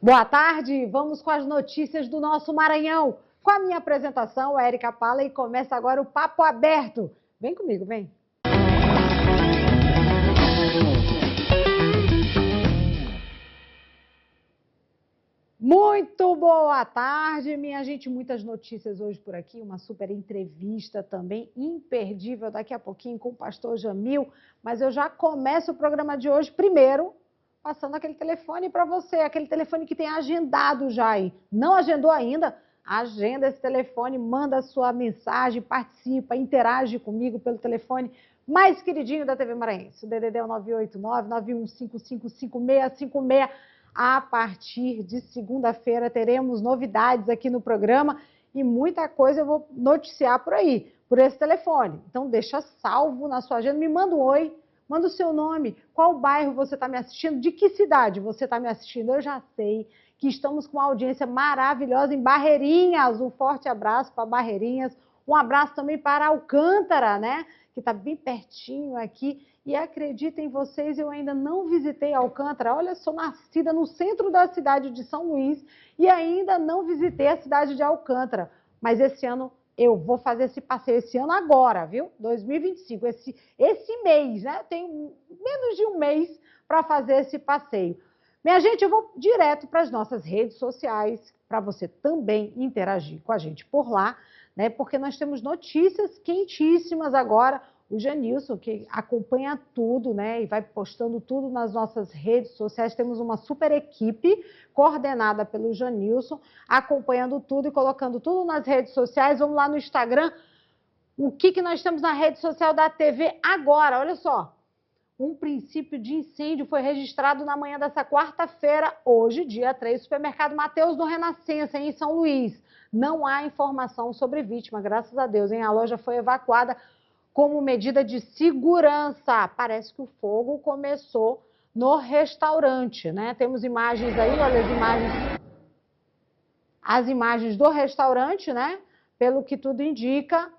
Boa tarde, vamos com as notícias do nosso Maranhão. Com a minha apresentação, Érica Pala, e começa agora o Papo Aberto. Vem comigo, vem. Muito boa tarde, minha gente. Muitas notícias hoje por aqui, uma super entrevista também imperdível daqui a pouquinho com o pastor Jamil. Mas eu já começo o programa de hoje primeiro passando aquele telefone para você, aquele telefone que tem agendado já aí. Não agendou ainda? Agenda esse telefone, manda a sua mensagem, participa, interage comigo pelo telefone mais queridinho da TV Maranhense. O DDD é o 989-9155-5656. A partir de segunda-feira teremos novidades aqui no programa e muita coisa eu vou noticiar por aí, por esse telefone. Então deixa salvo na sua agenda, me manda um oi. Manda o seu nome, qual bairro você está me assistindo, de que cidade você está me assistindo. Eu já sei que estamos com uma audiência maravilhosa em Barreirinhas. Um forte abraço para Barreirinhas. Um abraço também para Alcântara, né? Que está bem pertinho aqui. E acreditem vocês, eu ainda não visitei Alcântara. Olha, sou nascida no centro da cidade de São Luís e ainda não visitei a cidade de Alcântara. Mas esse ano eu vou fazer esse passeio esse ano agora, viu? 2025, esse mês, né? Tenho menos de um mês para fazer esse passeio. Minha gente, eu vou direto para as nossas redes sociais, para você também interagir com a gente por lá, né? Porque nós temos notícias quentíssimas agora. O Janilson, que acompanha tudo, né, e vai postando tudo nas nossas redes sociais. Temos uma super equipe coordenada pelo Janilson, acompanhando tudo e colocando tudo nas redes sociais. Vamos lá no Instagram. O que nós temos na rede social da TV agora? Olha só. Um princípio de incêndio foi registrado na manhã dessa quarta-feira, hoje, dia 3, no supermercado Mateus do Renascença, em São Luís. Não há informação sobre vítima, graças a Deus, hein? A loja foi evacuada como medida de segurança. Parece que o fogo começou no restaurante, né? Temos imagens aí, olha as imagens do restaurante, né? Pelo que tudo indica,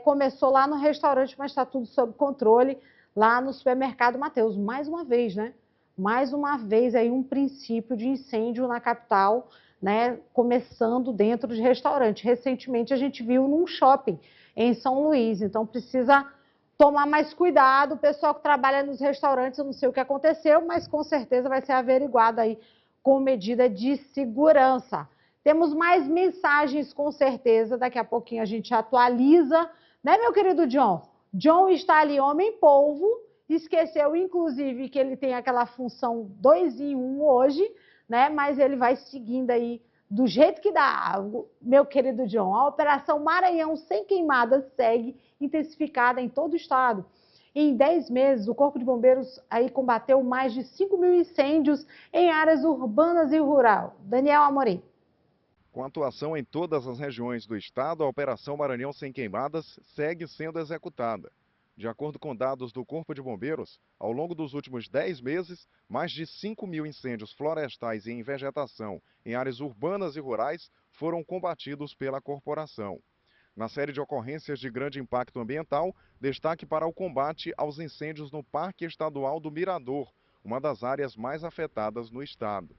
começou lá no restaurante, mas está tudo sob controle lá no supermercado Mateus. Mais uma vez, né? Mais uma vez aí um princípio de incêndio na capital, né? Começando dentro de restaurante. Recentemente a gente viu num shopping em São Luís, então precisa tomar mais cuidado. O pessoal que trabalha nos restaurantes, eu não sei o que aconteceu, mas com certeza vai ser averiguado aí com medida de segurança. Temos mais mensagens com certeza, daqui a pouquinho a gente atualiza, né, meu querido John? John está ali, homem polvo, esqueceu inclusive que ele tem aquela função 2 em 1 hoje, né, mas ele vai seguindo aí do jeito que dá, meu querido John. A Operação Maranhão Sem Queimadas segue intensificada em todo o estado. Em 10 meses, o Corpo de Bombeiros aí combateu mais de 5.000 incêndios em áreas urbanas e rural. Daniel Amorim. Com atuação em todas as regiões do estado, a Operação Maranhão Sem Queimadas segue sendo executada. De acordo com dados do Corpo de Bombeiros, ao longo dos últimos 10 meses, mais de 5.000 incêndios florestais e em vegetação em áreas urbanas e rurais foram combatidos pela corporação. Na série de ocorrências de grande impacto ambiental, destaque para o combate aos incêndios no Parque Estadual do Mirador, uma das áreas mais afetadas no estado.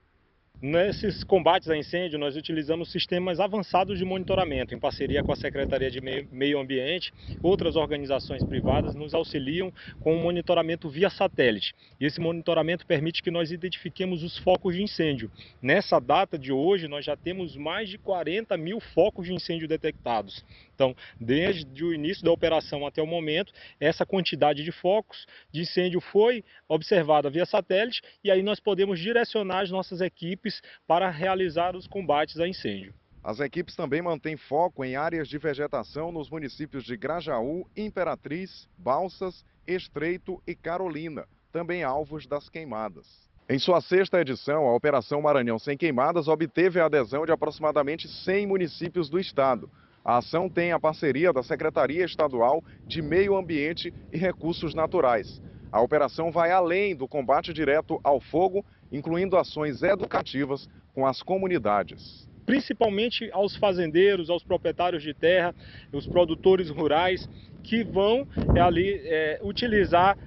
Nesses combates a incêndio, nós utilizamos sistemas avançados de monitoramento, em parceria com a Secretaria de Meio Ambiente. Outras organizações privadas nos auxiliam com o monitoramento via satélite. E esse monitoramento permite que nós identifiquemos os focos de incêndio. Nessa data de hoje, nós já temos mais de 40.000 focos de incêndio detectados. Então, desde o início da operação até o momento, essa quantidade de focos de incêndio foi observada via satélite e aí nós podemos direcionar as nossas equipes para realizar os combates a incêndio. As equipes também mantêm foco em áreas de vegetação nos municípios de Grajaú, Imperatriz, Balsas, Estreito e Carolina, também alvos das queimadas. Em sua 6ª edição, a Operação Maranhão Sem Queimadas obteve a adesão de aproximadamente 100 municípios do estado. A ação tem a parceria da Secretaria Estadual de Meio Ambiente e Recursos Naturais. A operação vai além do combate direto ao fogo, incluindo ações educativas com as comunidades. Principalmente aos fazendeiros, aos proprietários de terra, os produtores rurais, que vão ali utilizar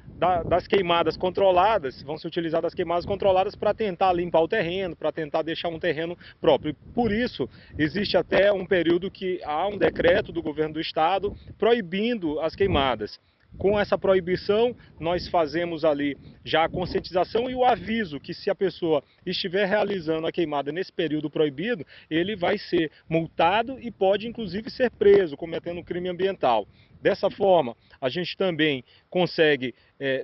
das queimadas controladas, vão se utilizar das queimadas controladas para tentar limpar o terreno, para tentar deixar um terreno próprio. Por isso, existe até um período que há um decreto do governo do estado proibindo as queimadas. Com essa proibição, nós fazemos ali já a conscientização e o aviso que se a pessoa estiver realizando a queimada nesse período proibido, ele vai ser multado e pode inclusive ser preso, cometendo um crime ambiental. Dessa forma, a gente também consegue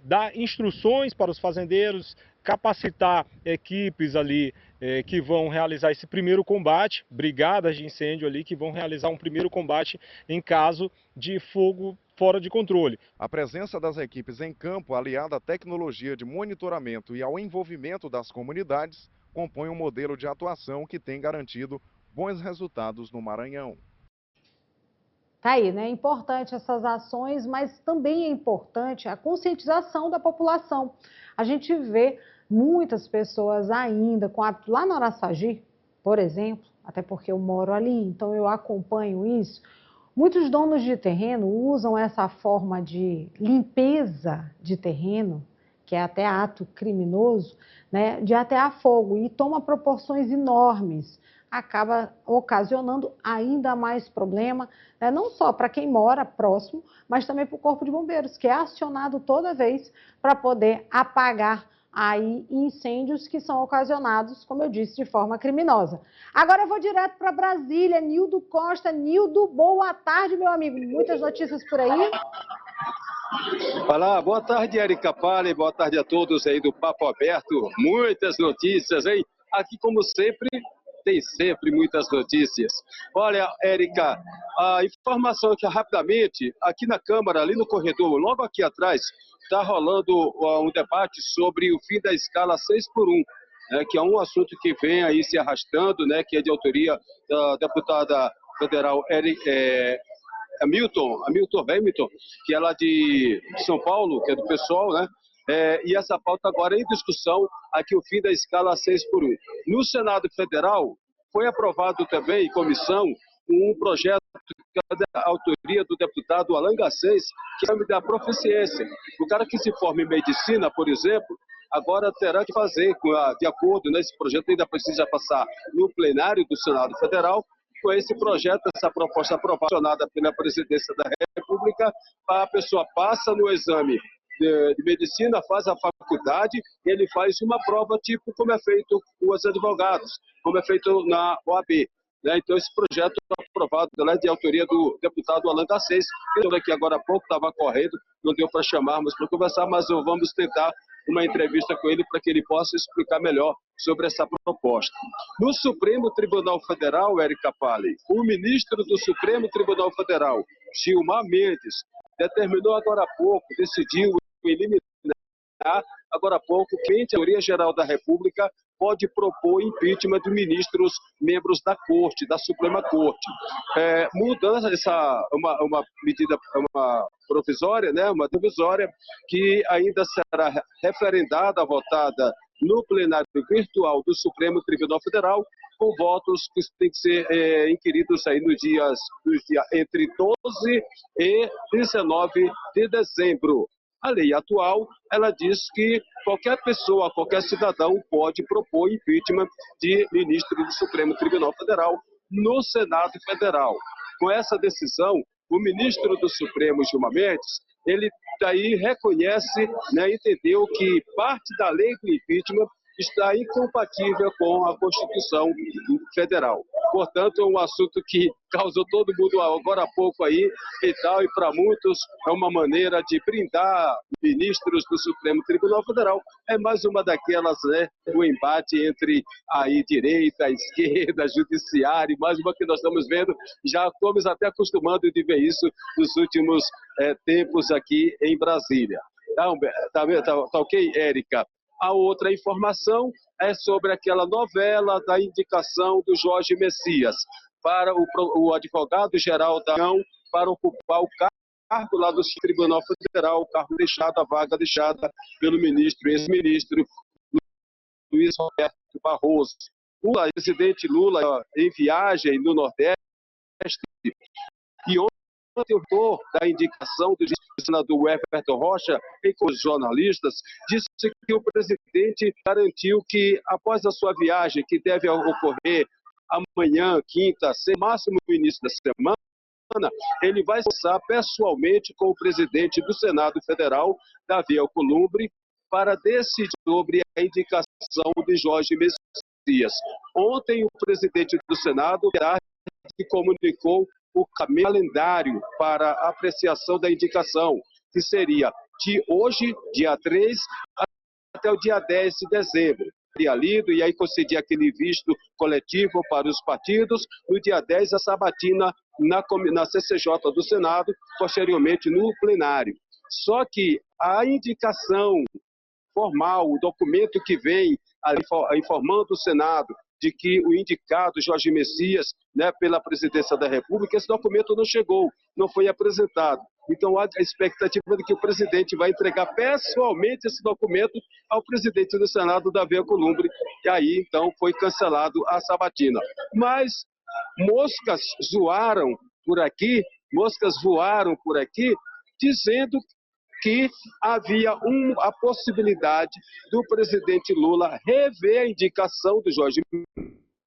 dar instruções para os fazendeiros, capacitar equipes ali que vão realizar esse primeiro combate, brigadas de incêndio ali que vão realizar um primeiro combate em caso de fogo fora de controle. A presença das equipes em campo, aliada à tecnologia de monitoramento e ao envolvimento das comunidades, compõe um modelo de atuação que tem garantido bons resultados no Maranhão. Tá aí, né? É importante essas ações, mas também é importante a conscientização da população. A gente vê muitas pessoas ainda com hábito lá no Araçagi, por exemplo, até porque eu moro ali, então eu acompanho isso. Muitos donos de terreno usam essa forma de limpeza de terreno, que é até ato criminoso, né, de atear fogo e toma proporções enormes. Acaba ocasionando ainda mais problema, né, não só para quem mora próximo, mas também para o Corpo de Bombeiros, que é acionado toda vez para poder apagar aí incêndios que são ocasionados, como eu disse, de forma criminosa. Agora eu vou direto para Brasília, Nildo Costa. Nildo, boa tarde, meu amigo. Muitas notícias por aí? Olá, boa tarde, Érica Pale, boa tarde a todos aí do Papo Aberto. Muitas notícias, hein? Aqui, como sempre, tem sempre muitas notícias. Olha, Érica, a informação aqui rapidamente, aqui na Câmara, ali no corredor, logo aqui atrás, está rolando um debate sobre o fim da escala 6x1, né, que é um assunto que vem aí se arrastando, né, que é de autoria da deputada federal Hamilton, que é lá de São Paulo, que é do PSOL, né? E essa pauta agora é em discussão, aqui o fim da escala 6x1. No Senado Federal, foi aprovado também em comissão um projeto que é da autoria do deputado Alan Garcês, que é o da proficiência. O cara que se forma em medicina, por exemplo, agora terá que fazer, de acordo, né, esse projeto ainda precisa passar no plenário do Senado Federal. Com esse projeto, essa proposta aprovada pela Presidência da República, a pessoa passa no exame de medicina, faz a faculdade, ele faz uma prova tipo como é feito com os advogados, como é feito na OAB. Né? Então, esse projeto foi aprovado, né, de autoria do deputado Alan Garcês, que eu aqui agora há pouco estava correndo, não deu para chamarmos para conversar, mas vamos tentar uma entrevista com ele para que ele possa explicar melhor sobre essa proposta. No Supremo Tribunal Federal, Érica Pale, o ministro do Supremo Tribunal Federal, Gilmar Mendes, determinou agora há pouco, decidiu eliminar agora há pouco que a Procuradoria-Geral da República pode propor impeachment de ministros, membros da Corte, da Suprema Corte. Mudança, uma medida provisória, né, uma provisória que ainda será referendada, votada no plenário virtual do Supremo Tribunal Federal, com votos que têm que ser inquiridos aí nos dias entre 12 e 19 de dezembro. A lei atual, ela diz que qualquer pessoa, qualquer cidadão pode propor impeachment de ministro do Supremo Tribunal Federal no Senado Federal. Com essa decisão, o ministro do Supremo, Gilmar Mendes, ele daí reconhece, né, entendeu que parte da lei do impeachment está incompatível com a Constituição Federal. Portanto, é um assunto que causou todo mundo agora há pouco aí e tal, e para muitos é uma maneira de brindar ministros do Supremo Tribunal Federal. É mais uma daquelas, né, do embate entre aí direita, esquerda, judiciário, mais uma que nós estamos vendo, já estamos até acostumando de ver isso nos últimos tempos aqui em Brasília. Tá ok, Érica? A outra informação é sobre aquela novela da indicação do Jorge Messias para o advogado-geral da União para ocupar o cargo lá do Tribunal Federal, o cargo deixado, a vaga deixada pelo ex-ministro Luiz Roberto Barroso. O presidente Lula em viagem no Nordeste e o autor da indicação do senador Everton Rocha, com os jornalistas, disse que o presidente garantiu que, após a sua viagem, que deve ocorrer amanhã, quinta, máximo no início da semana, ele vai conversar pessoalmente com o presidente do Senado Federal, Davi Alcolumbre, para decidir sobre a indicação de Jorge Messias. Ontem, o presidente do Senado comunicou o calendário para apreciação da indicação, que seria de hoje, dia 3, até o dia 10 de dezembro. Seria lido e aí concedia aquele visto coletivo para os partidos. No dia 10, a sabatina na CCJ do Senado, posteriormente no plenário. Só que a indicação formal, o documento que vem informando o Senado de que o indicado Jorge Messias, né, pela presidência da República, esse documento não chegou, não foi apresentado. Então, há a expectativa de que o presidente vai entregar pessoalmente esse documento ao presidente do Senado, Davi Alcolumbre, e aí, então, foi cancelado a sabatina. Mas moscas voaram por aqui, dizendo que havia a possibilidade do presidente Lula rever a indicação do Jorge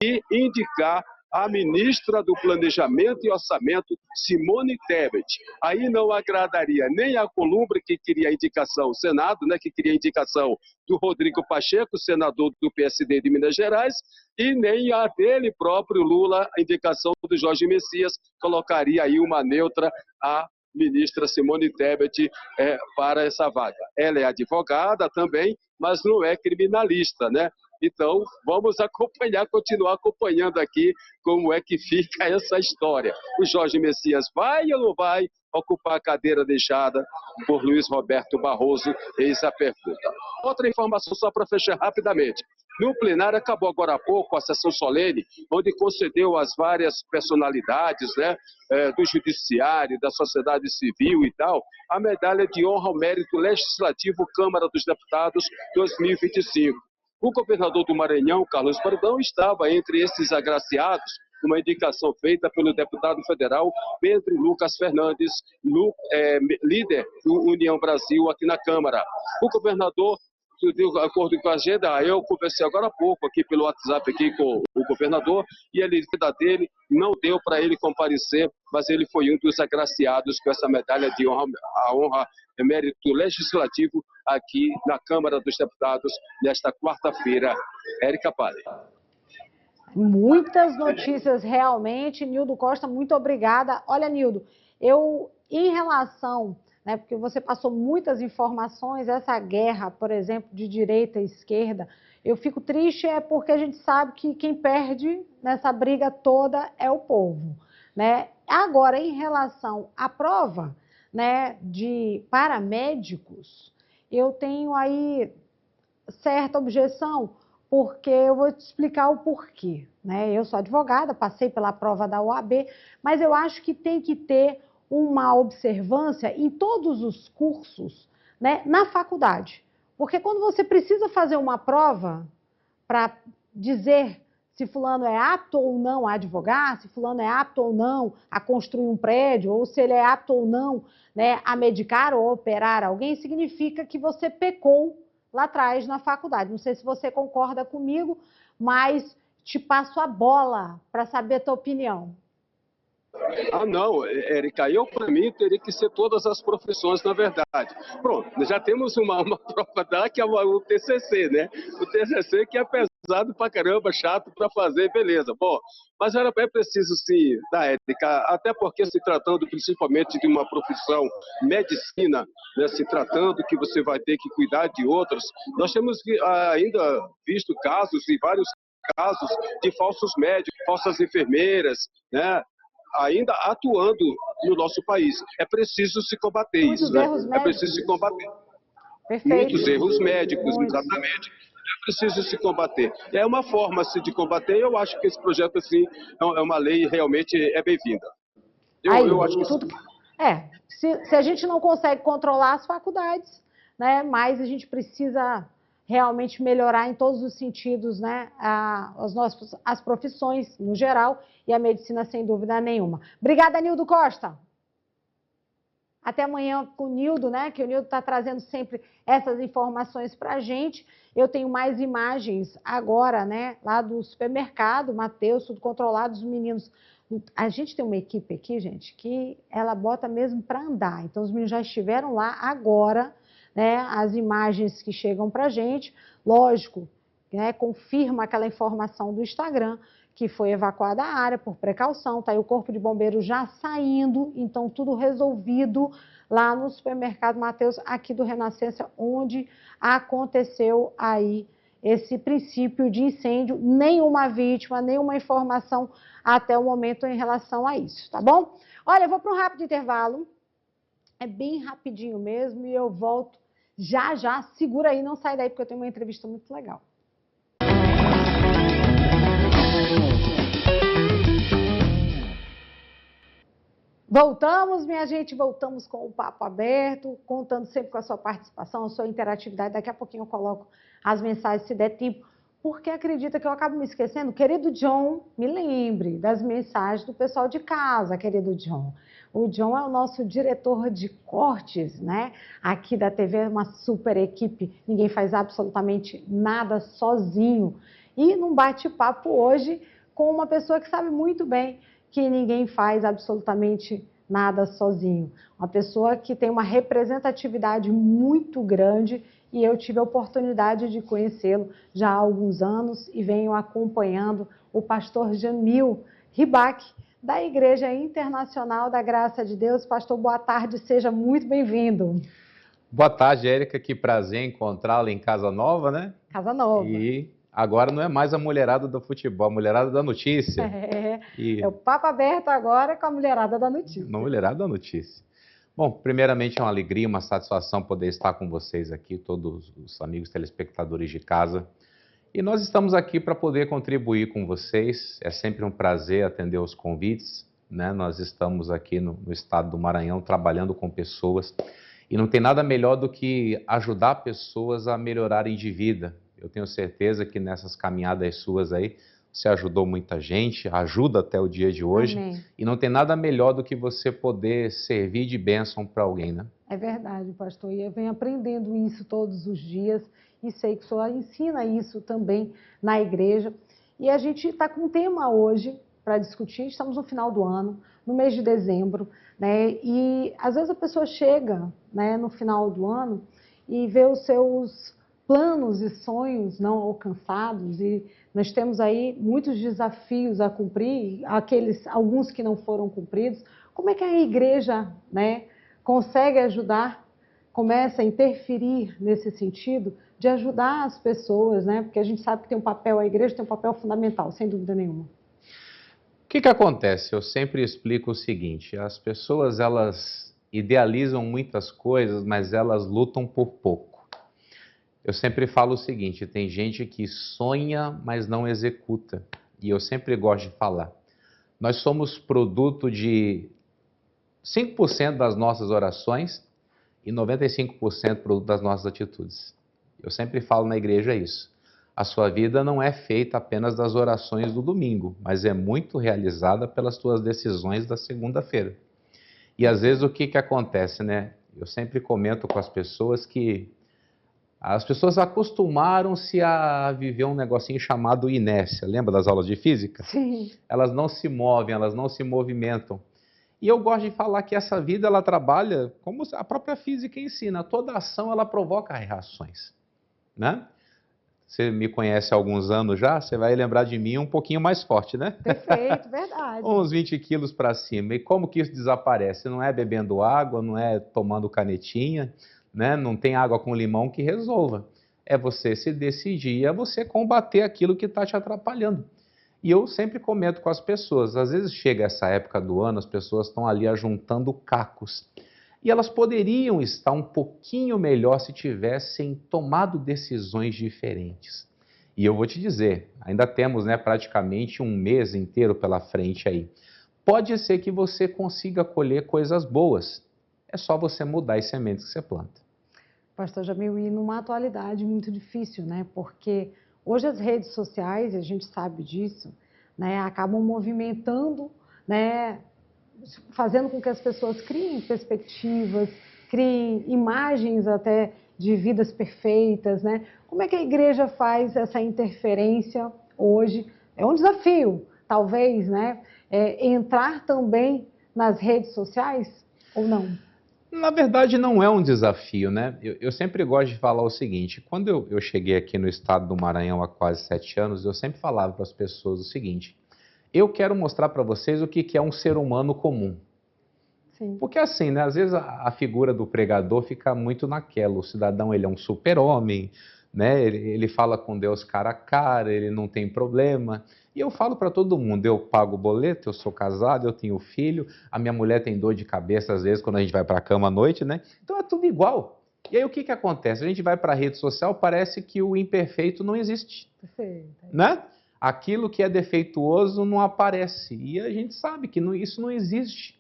e indicar a ministra do Planejamento e Orçamento, Simone Tebet. Aí não agradaria nem a Alcolumbre, que queria a indicação, o Senado, né, que queria a indicação do Rodrigo Pacheco, senador do PSD de Minas Gerais, e nem a dele próprio, Lula, a indicação do Jorge Messias, colocaria aí uma neutra a ministra Simone Tebet para essa vaga. Ela é advogada também, mas não é criminalista, né? Então, vamos continuar acompanhando aqui como é que fica essa história. O Jorge Messias vai ou não vai ocupar a cadeira deixada por Luiz Roberto Barroso? Eis a pergunta. Outra informação só para fechar rapidamente. No plenário, acabou agora há pouco a sessão solene, onde concedeu às várias personalidades, né, do judiciário, da sociedade civil e tal, a medalha de honra ao mérito legislativo Câmara dos Deputados 2025. O governador do Maranhão, Carlos Brandão, estava entre esses agraciados, uma indicação feita pelo deputado federal Pedro Lucas Fernandes, líder do União Brasil aqui na Câmara. O governador, de acordo com a agenda, eu conversei agora há pouco aqui pelo WhatsApp aqui com o governador e ele dele não deu para ele comparecer, mas ele foi um dos agraciados com essa medalha de honra, a honra mérito legislativo aqui na Câmara dos Deputados nesta quarta-feira. Érica Pale. Muitas notícias realmente. Nildo Costa, muito obrigada. Olha, Nildo, em relação, né, porque você passou muitas informações, essa guerra, por exemplo, de direita e esquerda, eu fico triste porque a gente sabe que quem perde nessa briga toda é o povo, né? Agora, em relação à prova, né, de paramédicos, eu tenho aí certa objeção, porque eu vou te explicar o porquê, né? Eu sou advogada, passei pela prova da OAB, mas eu acho que tem que ter uma observância em todos os cursos, né, na faculdade. Porque quando você precisa fazer uma prova para dizer se fulano é apto ou não a advogar, se fulano é apto ou não a construir um prédio, ou se ele é apto ou não, né, a medicar ou operar alguém, significa que você pecou lá atrás na faculdade. Não sei se você concorda comigo, mas te passo a bola para saber a tua opinião. Ah, não, Érica, para mim, teria que ser todas as profissões, na verdade. Pronto, já temos uma prova da que é o TCC, né? O TCC que é pesado pra caramba, chato para fazer, beleza. Bom, mas é preciso, sim, da Érica, até porque se tratando principalmente de uma profissão medicina, né, se tratando que você vai ter que cuidar de outros, nós temos ainda visto casos, e vários casos, de falsos médicos, falsas enfermeiras, né? Ainda atuando no nosso país. É preciso se combater isso, né? É preciso se combater. Perfeito. Muitos erros médicos, exatamente. É preciso se combater. É uma forma de combater, eu acho que esse projeto, assim, é uma lei realmente bem-vinda. Eu acho que tudo... Se a gente não consegue controlar as faculdades, né, mas a gente precisa realmente melhorar em todos os sentidos, né, as profissões no geral e a medicina sem dúvida nenhuma. Obrigada, Nildo Costa. Até amanhã com o Nildo, né? Que o Nildo está trazendo sempre essas informações para a gente. Eu tenho mais imagens agora, né? Lá do supermercado, Matheus, tudo controlado, os meninos. A gente tem uma equipe aqui, gente, que ela bota mesmo para andar. Então, os meninos já estiveram lá agora, né? As imagens que chegam para a gente, lógico, né? Confirma aquela informação do Instagram, que foi evacuada a área por precaução, tá aí o Corpo de Bombeiros já saindo, então tudo resolvido lá no supermercado Matheus, aqui do Renascença, onde aconteceu aí esse princípio de incêndio, nenhuma vítima, nenhuma informação até o momento em relação a isso, tá bom? Olha, eu vou para um rápido intervalo, é bem rapidinho mesmo, e eu volto já já, segura aí, não sai daí, porque eu tenho uma entrevista muito legal. Voltamos, minha gente, voltamos com o Papo Aberto, contando sempre com a sua participação, a sua interatividade. Daqui a pouquinho eu coloco as mensagens, se der tempo, porque acredita que eu acabo me esquecendo. Querido John, me lembre das mensagens do pessoal de casa, querido John. O John é o nosso diretor de cortes, né? Aqui da TV, uma super equipe, ninguém faz absolutamente nada sozinho. E num bate-papo hoje com uma pessoa que sabe muito bem que ninguém faz absolutamente nada sozinho. Uma pessoa que tem uma representatividade muito grande e eu tive a oportunidade de conhecê-lo já há alguns anos e venho acompanhando o pastor Jamil Ribac, da Igreja Internacional da Graça de Deus. Pastor, boa tarde, seja muito bem-vindo. Boa tarde, Érica, que prazer encontrá-la em Casa Nova, né? Casa Nova. E agora não é mais a mulherada do futebol, a mulherada da notícia. É o Papo Aberto agora com a mulherada da notícia. Uma mulherada da notícia. Bom, primeiramente é uma alegria, uma satisfação poder estar com vocês aqui, todos os amigos telespectadores de casa. E nós estamos aqui para poder contribuir com vocês. É sempre um prazer atender os convites, né? Nós estamos aqui no estado do Maranhão trabalhando com pessoas e não tem nada melhor do que ajudar pessoas a melhorarem de vida. Eu tenho certeza que nessas caminhadas suas aí, você ajudou muita gente, ajuda até o dia de hoje. Amém. E não tem nada melhor do que você poder servir de bênção para alguém, né? É verdade, pastor. E eu venho aprendendo isso todos os dias e sei que o senhor ensina isso também na igreja. E a gente está com um tema hoje para discutir. Estamos no final do ano, no mês de dezembro, né? E às vezes a pessoa chega, né, no final do ano e vê os seus planos e sonhos não alcançados, e nós temos aí muitos desafios a cumprir, alguns que não foram cumpridos. Como é que a igreja, né, consegue ajudar, começa a interferir nesse sentido de ajudar as pessoas, né? Porque a gente sabe que tem um papel, a igreja tem um papel fundamental, sem dúvida nenhuma. O que acontece? Eu sempre explico o seguinte: as pessoas, elas idealizam muitas coisas, mas elas lutam por pouco. Eu sempre falo o seguinte: tem gente que sonha, mas não executa. E eu sempre gosto de falar: nós somos produto de 5% das nossas orações e 95% produto das nossas atitudes. Eu sempre falo na igreja isso. A sua vida não é feita apenas das orações do domingo, mas é muito realizada pelas suas decisões da segunda-feira. E às vezes o que acontece, né? Eu sempre comento com as pessoas que as pessoas acostumaram-se a viver um negocinho chamado inércia. Lembra das aulas de física? Sim. Elas não se movem, elas não se movimentam. E eu gosto de falar que essa vida, ela trabalha como a própria física ensina. Toda ação, ela provoca reações, né? Você me conhece há alguns anos já, você vai lembrar de mim um pouquinho mais forte, né? Perfeito, verdade. Uns 20 quilos para cima. E como que isso desaparece? Não é bebendo água, não é tomando canetinha, né? Não tem água com limão que resolva. É você se decidir, é você combater aquilo que está te atrapalhando. E eu sempre comento com as pessoas, às vezes chega essa época do ano, as pessoas estão ali ajuntando cacos. E elas poderiam estar um pouquinho melhor se tivessem tomado decisões diferentes. E eu vou te dizer, ainda temos, né, praticamente um mês inteiro pela frente aí. Pode ser que você consiga colher coisas boas. É só você mudar as sementes que você planta. Pastor Jamil, e numa atualidade muito difícil, né? Porque hoje as redes sociais, a gente sabe disso, né, acabam movimentando, né, fazendo com que as pessoas criem perspectivas, criem imagens até de vidas perfeitas, né? Como é que a igreja faz essa interferência hoje? É um desafio, talvez, né? Entrar também nas redes sociais ou não? Na verdade, não é um desafio, né? Eu sempre gosto de falar o seguinte: quando eu cheguei aqui no estado do Maranhão há quase 7 anos, eu sempre falava para as pessoas o seguinte: eu quero mostrar para vocês o que é um ser humano comum. Sim. Porque assim, né? Às vezes a figura do pregador fica muito naquela. O cidadão, ele é um super-homem, né? Ele fala com Deus cara a cara, ele não tem problema. E eu falo para todo mundo: eu pago o boleto, eu sou casado, eu tenho filho, a minha mulher tem dor de cabeça às vezes quando a gente vai para a cama à noite, né? Então é tudo igual. E aí o que acontece? A gente vai para a rede social, parece que o imperfeito não existe. Perfeito. Né? Aquilo que é defeituoso não aparece. E a gente sabe que isso não existe.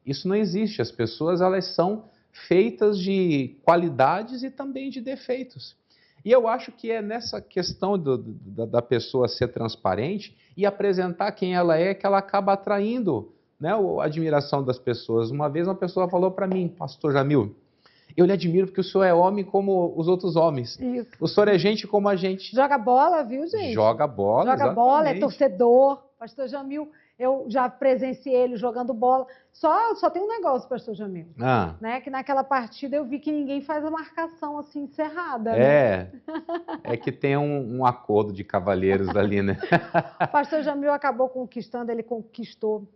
Isso não existe. As pessoas, elas são feitas de qualidades e também de defeitos. E eu acho que é nessa questão da pessoa ser transparente e apresentar quem ela é, que ela acaba atraindo, né, a admiração das pessoas. Uma vez uma pessoa falou para mim: pastor Jamil, eu lhe admiro porque o senhor é homem como os outros homens. Isso. O senhor é gente como a gente. Joga bola, viu, gente? Joga bola, Joga bola, é exatamente. torcedor. Pastor Jamil, eu já presenciei ele jogando bola. Só tem um negócio, pastor Jamil, né? Que naquela partida eu vi que ninguém faz a marcação assim encerrada. Né? É que tem um acordo de cavalheiros ali, né? O pastor Jamil acabou conquistando, ele conquistou,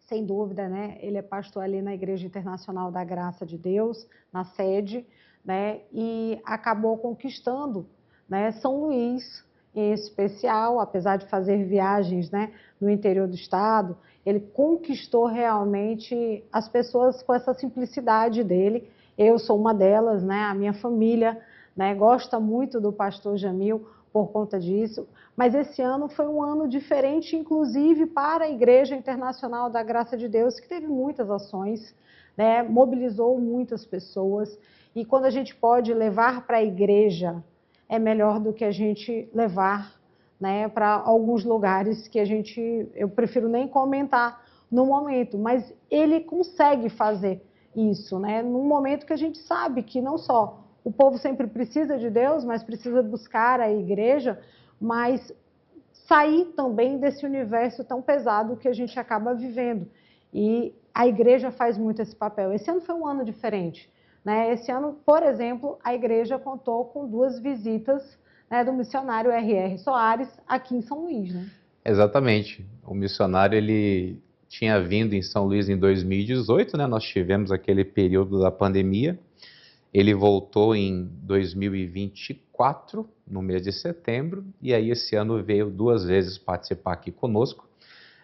sem dúvida, né? Ele é pastor ali na Igreja Internacional da Graça de Deus, na sede, né? E acabou conquistando, né, São Luís, em especial, apesar de fazer viagens, né, no interior do estado, ele conquistou realmente as pessoas com essa simplicidade dele. Eu sou uma delas, né, a minha família, né, gosta muito do pastor Jamil por conta disso, mas esse ano foi um ano diferente, inclusive para a Igreja Internacional da Graça de Deus, que teve muitas ações, né, mobilizou muitas pessoas, e quando a gente pode levar para a igreja, é melhor do que a gente levar, né, para alguns lugares que eu prefiro nem comentar no momento, mas ele consegue fazer isso, né, num momento que a gente sabe que não só o povo sempre precisa de Deus, mas precisa buscar a igreja, mas sair também desse universo tão pesado que a gente acaba vivendo. E a igreja faz muito esse papel. Esse ano foi um ano diferente. Né? Esse ano, por exemplo, a igreja contou com 2 visitas, né, do missionário R.R. Soares aqui em São Luís. Né? Exatamente. O missionário, ele tinha vindo em São Luís em 2018, né? Nós tivemos aquele período da pandemia. Ele voltou em 2024, no mês de setembro, e aí esse ano veio 2 vezes participar aqui conosco.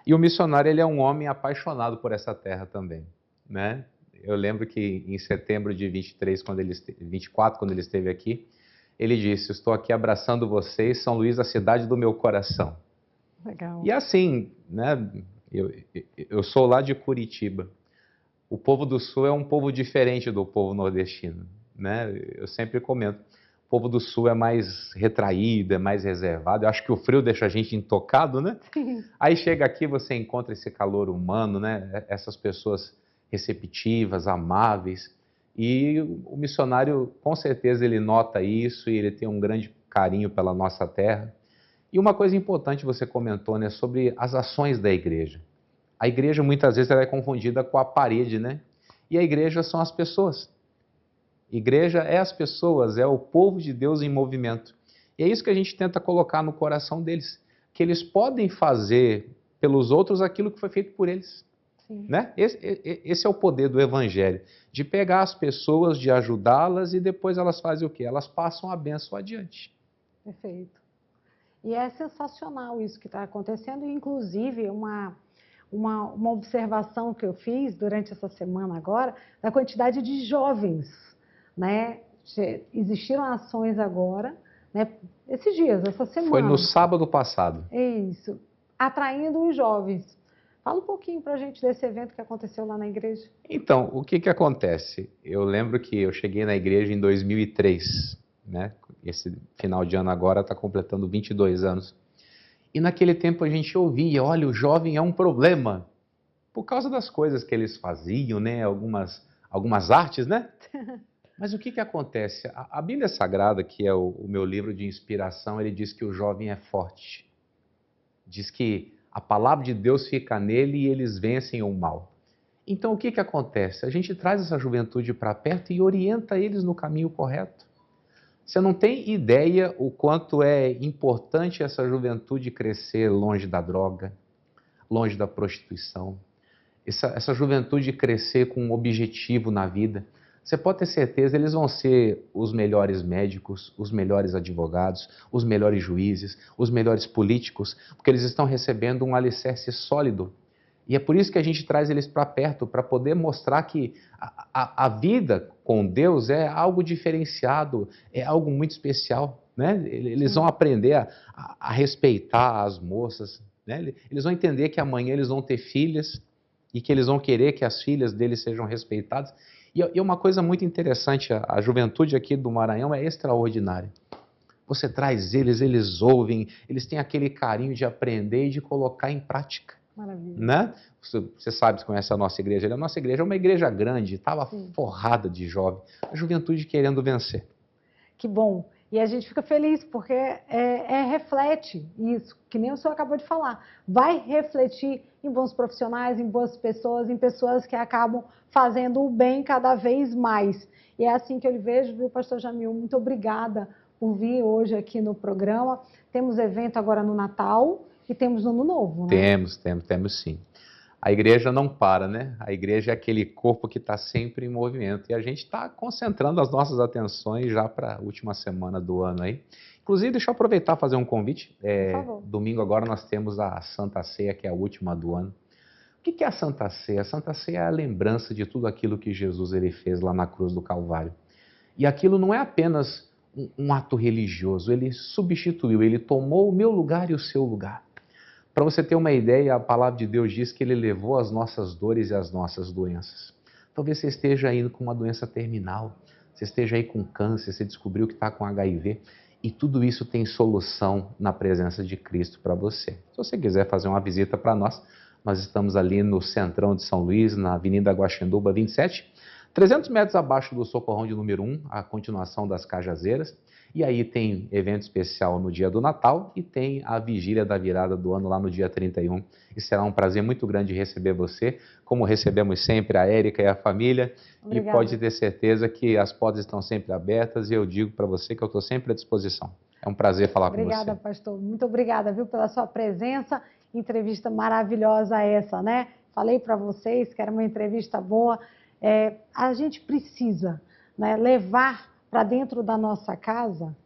E o missionário, ele é um homem apaixonado por essa terra também, né? Eu lembro que em setembro de 24, quando ele esteve aqui, ele disse: estou aqui abraçando vocês, São Luís, a cidade do meu coração. Legal. E assim, né, eu sou lá de Curitiba. O povo do Sul é um povo diferente do povo nordestino, né? Eu sempre comento, o povo do Sul é mais retraído, é mais reservado. Eu acho que o frio deixa a gente intocado, né? Sim. Aí chega aqui, você encontra esse calor humano, né? Essas pessoas receptivas, amáveis. E o missionário, com certeza, ele nota isso e ele tem um grande carinho pela nossa terra. E uma coisa importante você comentou, né, sobre as ações da igreja. A igreja, muitas vezes, ela é confundida com a parede, né? E a igreja são as pessoas. Igreja é as pessoas, é o povo de Deus em movimento. E é isso que a gente tenta colocar no coração deles, que eles podem fazer pelos outros aquilo que foi feito por eles. Né? Esse é o poder do evangelho, de pegar as pessoas, de ajudá-las e depois elas fazem o quê? Elas passam a bênção adiante. Perfeito. E é sensacional isso que está acontecendo, inclusive uma observação que eu fiz durante essa semana agora, da quantidade de jovens, né? Existiram ações agora, né? Esses dias, essa semana. Foi no sábado passado. Isso, atraindo os jovens. Fala um pouquinho para a gente desse evento que aconteceu lá na igreja. Então, o que acontece? Eu lembro que eu cheguei na igreja em 2003, né? Esse final de ano agora está completando 22 anos. E naquele tempo a gente ouvia: olha, o jovem é um problema. por causa das coisas que eles faziam, né? Algumas artes, né? Mas o que acontece? A Bíblia Sagrada, que é o meu livro de inspiração, ele diz que o jovem é forte. Diz que a palavra de Deus fica nele e eles vencem o mal. Então o que acontece? A gente traz essa juventude para perto e orienta eles no caminho correto. Você não tem ideia o quanto é importante essa juventude crescer longe da droga, longe da prostituição. Essa juventude crescer com um objetivo na vida. Você pode ter certeza, eles vão ser os melhores médicos, os melhores advogados, os melhores juízes, os melhores políticos, porque eles estão recebendo um alicerce sólido. E é por isso que a gente traz eles para perto, para poder mostrar que a vida com Deus é algo diferenciado, é algo muito especial, né? Eles vão aprender a respeitar as moças, né? Eles vão entender que amanhã eles vão ter filhas e que eles vão querer que as filhas deles sejam respeitadas. E uma coisa muito interessante, a juventude aqui do Maranhão é extraordinária. Você traz eles ouvem, eles têm aquele carinho de aprender e de colocar em prática. Maravilha. Né? Você sabe, você conhece a nossa igreja. A nossa igreja é uma igreja grande, estava forrada de jovem. A juventude querendo vencer. Que bom. E a gente fica feliz, porque reflete isso, que nem o senhor acabou de falar. Vai refletir em bons profissionais, em boas pessoas, em pessoas que acabam fazendo o bem cada vez mais. E é assim que eu vejo, viu, pastor Jamil? Muito obrigada por vir hoje aqui no programa. Temos evento agora no Natal e temos no Ano Novo, né? Temos sim. A igreja não para, né? A igreja é aquele corpo que está sempre em movimento. E a gente está concentrando as nossas atenções já para a última semana do ano aí. Inclusive, deixa eu aproveitar e fazer um convite. Por favor. Domingo agora nós temos a Santa Ceia, que é a última do ano. O que é a Santa Ceia? A Santa Ceia é a lembrança de tudo aquilo que Jesus ele fez lá na cruz do Calvário. E aquilo não é apenas um ato religioso. Ele substituiu, ele tomou o meu lugar e o seu lugar. Para você ter uma ideia, a palavra de Deus diz que ele levou as nossas dores e as nossas doenças. Talvez você esteja indo com uma doença terminal, você esteja aí com câncer, você descobriu que está com HIV, e tudo isso tem solução na presença de Cristo para você. Se você quiser fazer uma visita para nós, nós estamos ali no centrão de São Luís, na Avenida Guaxinduba 27, 300 metros abaixo do Socorrão de número 1, a continuação das Cajazeiras. E aí tem evento especial no dia do Natal e tem a vigília da virada do ano lá no dia 31. E será um prazer muito grande receber você, como recebemos sempre a Érica e a família. Obrigada. E pode ter certeza que as portas estão sempre abertas e eu digo para você que eu estou sempre à disposição. É um prazer falar com você. Obrigada, pastor. Muito obrigada, viu, pela sua presença. Entrevista maravilhosa essa, né? Falei para vocês que era uma entrevista boa. A gente precisa, né, levar para dentro da nossa casa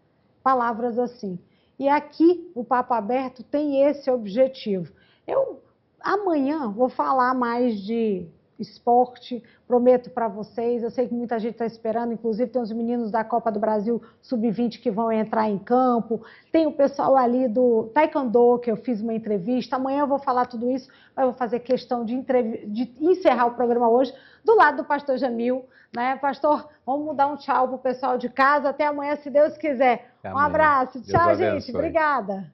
palavras assim. E aqui o Papo Aberto tem esse objetivo. Eu amanhã vou falar mais de esporte, prometo para vocês. Eu sei que muita gente está esperando, inclusive tem os meninos da Copa do Brasil Sub-20 que vão entrar em campo, tem o pessoal ali do Taekwondo, que eu fiz uma entrevista. Amanhã eu vou falar tudo isso, mas eu vou fazer questão de encerrar o programa hoje do lado do pastor Jamil, né? Pastor, vamos dar um tchau pro pessoal de casa. Até amanhã, se Deus quiser. Um abraço. Tchau, gente. Obrigada.